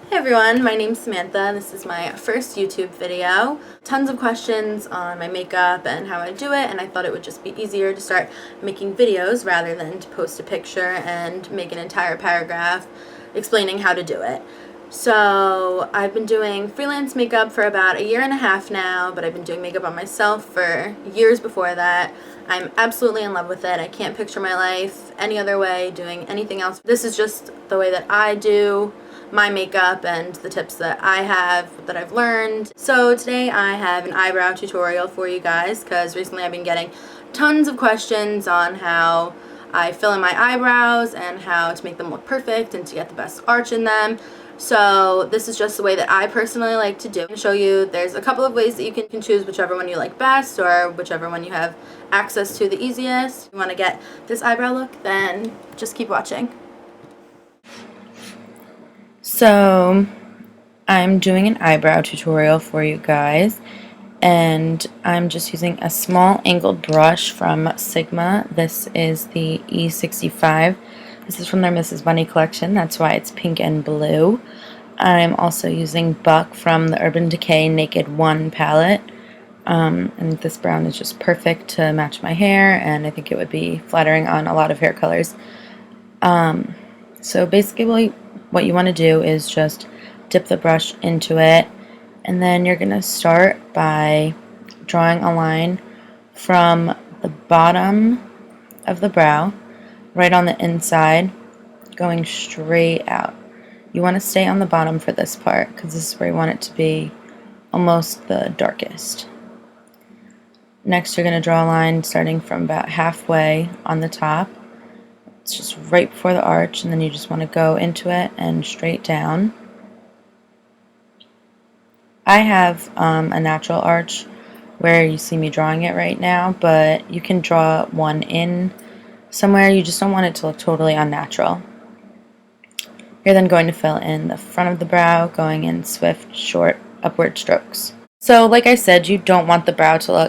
Hey everyone, my name's Samantha. This is my first YouTube video. Tons of questions on my makeup and how I do it, and I thought it would just be easier to start making videos rather than to post a picture and make an entire paragraph explaining how to do it. So I've been doing freelance makeup for about 1.5 years now, but I've been doing makeup on myself for years before that. I'm absolutely in love with it. I can't picture my life any other way, doing anything else. This is just the way that I do my makeup and the tips that I have that I've learned. So today I have an eyebrow tutorial for you guys because recently I've been getting tons of questions on how I fill in my eyebrows and how to make them look perfect and to get the best arch in them. So this is just the way that I personally like to do. I'm going to show you there's a couple of ways that you can choose whichever one you like best or whichever one you have access to the easiest. If you want to get this eyebrow look, then just keep watching. So I'm doing an eyebrow tutorial for you guys, and I'm just using a small angled brush from Sigma. This is the E65. This is from their Mrs. Bunny collection, that's why it's pink and blue. I'm also using Buck from the Urban Decay Naked 1 palette, and this brown is just perfect to match my hair, and I think it would be flattering on a lot of hair colors. So basically what you want to do is just dip the brush into it, and then you're going to start by drawing a line from the bottom of the brow right on the inside going straight out. You want to stay on the bottom for this part because this is where you want it to be almost the darkest. Next you're going to draw a line starting from about halfway on the top. It's just right before the arch, and then you just want to go into it and straight down. I have a natural arch where you see me drawing it right now, but you can draw one in somewhere. You just don't want it to look totally unnatural. You're then going to fill in the front of the brow, going in swift, short, upward strokes. So like I said, you don't want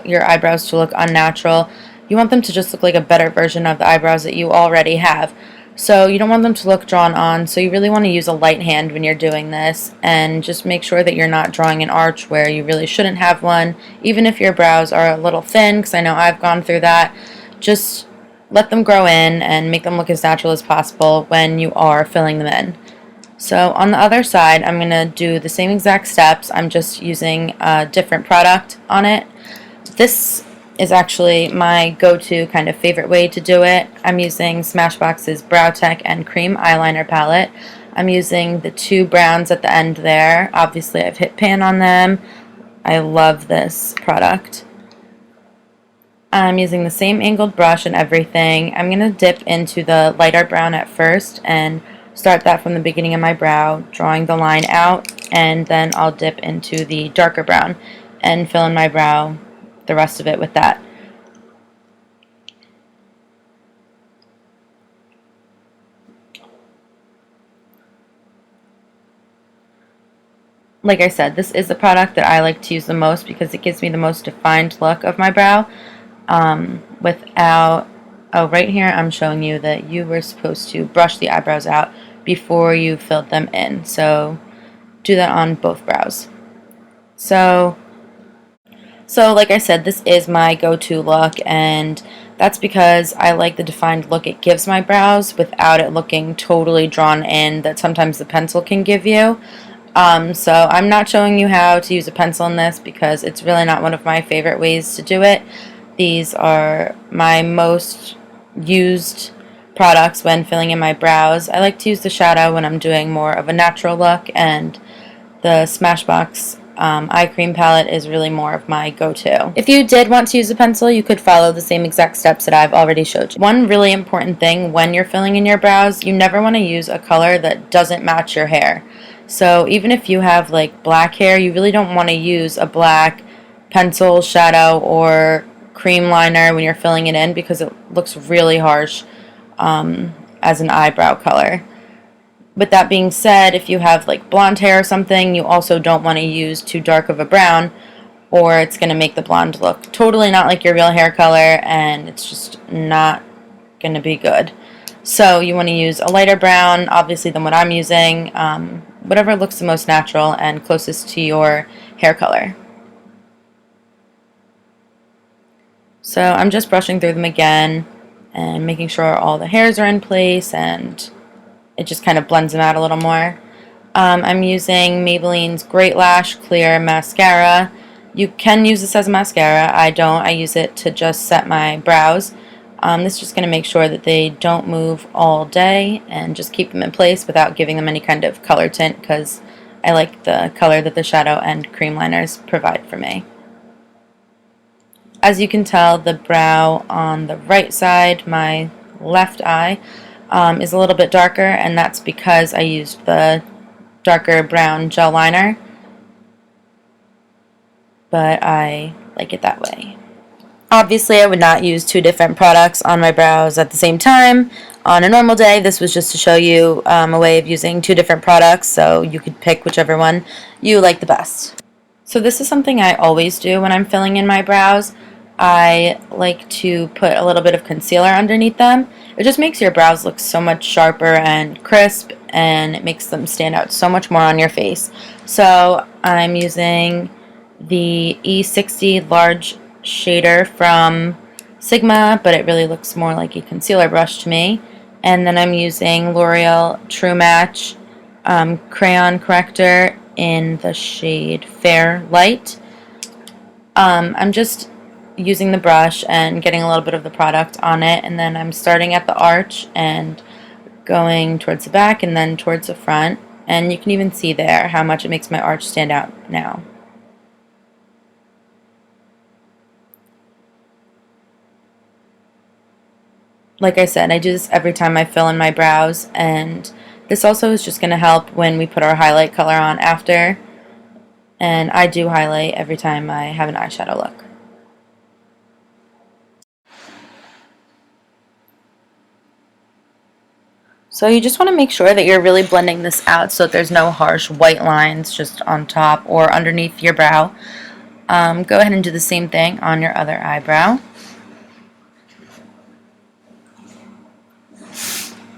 your eyebrows to look unnatural. You want them to just look like a better version of the eyebrows that you already have. So you don't want them to look drawn on, so you really want to use a light hand when you're doing this, and just make sure that you're not drawing an arch where you really shouldn't have one. Even if your brows are a little thin, because I know I've gone through that, just let them grow in and make them look as natural as possible when you are filling them in. So on the other side, I'm going to do the same exact steps. I'm just using a different product on it. This is actually my go-to kind of favorite way to do it. I'm using Smashbox's Brow Tech and Cream Eyeliner Palette. I'm using the two browns at the end there. Obviously I've hit pan on them. I love this product. I'm using the same angled brush and everything. I'm going to dip into the lighter brown at first and start that from the beginning of my brow, drawing the line out, and then I'll dip into the darker brown and fill in my brow, the rest of it with that. Like I said, this is the product that I like to use the most because it gives me the most defined look of my brow without, oh, right here I'm showing you that you were supposed to brush the eyebrows out before you filled them in, so do that on both brows. So like I said, this is my go-to look, and that's because I like the defined look it gives my brows without it looking totally drawn in that sometimes the pencil can give you. So I'm not showing you how to use a pencil in this because it's really not one of my favorite ways to do it. These are my most used products when filling in my brows. I like to use the shadow when I'm doing more of a natural look, and the Smashbox eye cream palette is really more of my go-to. If you did want to use a pencil, you could follow the same exact steps that I've already showed you. One really important thing when you're filling in your brows, you never want to use a color that doesn't match your hair. So even if you have like black hair, you really don't want to use a black pencil, shadow, or cream liner when you're filling it in because it looks really harsh as an eyebrow color. With that being said, if you have like blonde hair or something, you also don't want to use too dark of a brown, or it's going to make the blonde look totally not like your real hair color, and it's just not going to be good. So you want to use a lighter brown, obviously, than what I'm using. whatever looks the most natural and closest to your hair color. So I'm just brushing through them again and making sure all the hairs are in place and it just kind of blends them out a little more. I'm using Maybelline's Great Lash Clear Mascara. You can use this as a mascara. I don't. I use it to just set my brows. This is just going to make sure that they don't move all day and just keep them in place without giving them any kind of color tint, because I like the color that the shadow and cream liners provide for me. As you can tell, the brow on the right side, my left eye, is a little bit darker, and that's because I used the darker brown gel liner, but I like it that way. Obviously, I would not use two different products on my brows at the same time. On a normal day, this was just to show you a way of using two different products, so you could pick whichever one you like the best. So this is something I always do when I'm filling in my brows. I like to put a little bit of concealer underneath them. It just makes your brows look so much sharper and crisp, and it makes them stand out so much more on your face. So I'm using the E60 large shader from Sigma, but it really looks more like a concealer brush to me. And then I'm using L'Oreal True Match crayon corrector in the shade Fair Light. I'm just using the brush and getting a little bit of the product on it, and then I'm starting at the arch and going towards the back and then towards the front, and you can even see there how much it makes my arch stand out now. Like I said, I do this every time I fill in my brows, and this also is just going to help when we put our highlight color on after, and I do highlight every time I have an eyeshadow look. So you just want to make sure that you're really blending this out so that there's no harsh white lines just on top or underneath your brow. Go ahead and do the same thing on your other eyebrow.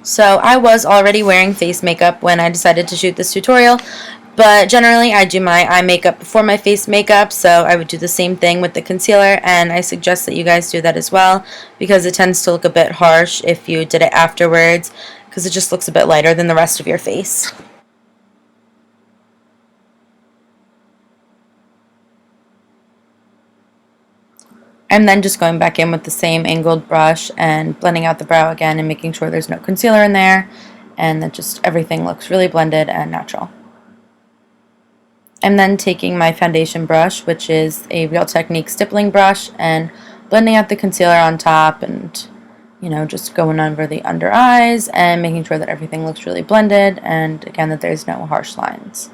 So I was already wearing face makeup when I decided to shoot this tutorial, but generally I do my eye makeup before my face makeup, so I would do the same thing with the concealer, and I suggest that you guys do that as well, because it tends to look a bit harsh if you did it afterwards, because it just looks a bit lighter than the rest of your face. And then just going back in with the same angled brush and blending out the brow again and making sure there's no concealer in there, and that just everything looks really blended and natural. And then taking my foundation brush, which is a Real Technique stippling brush, and blending out the concealer on top, and just going over the under eyes and making sure that everything looks really blended, and again that there's no harsh lines.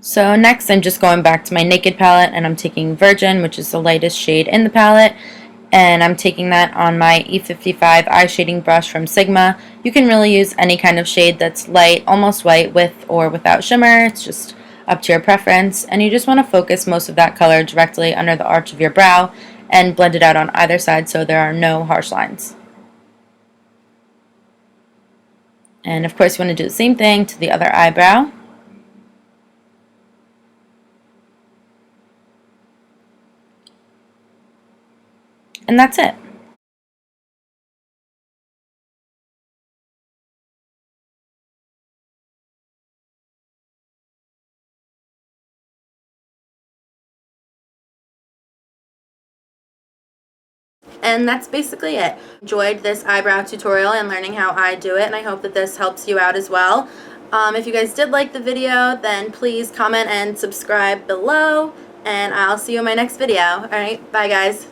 So next I'm just going back to my Naked palette, and I'm taking Virgin, which is the lightest shade in the palette, and I'm taking that on my E55 eye shading brush from Sigma. You can really use any kind of shade that's light, almost white, with or without shimmer. It's just up to your preference, and you just want to focus most of that color directly under the arch of your brow and blend it out on either side so there are no harsh lines. And of course you want to do the same thing to the other eyebrow. And that's it. And that's basically it. Enjoyed this eyebrow tutorial and learning how I do it, and I hope that this helps you out as well. If you guys did like the video, then please comment and subscribe below, and I'll see you in my next video. Alright, bye guys.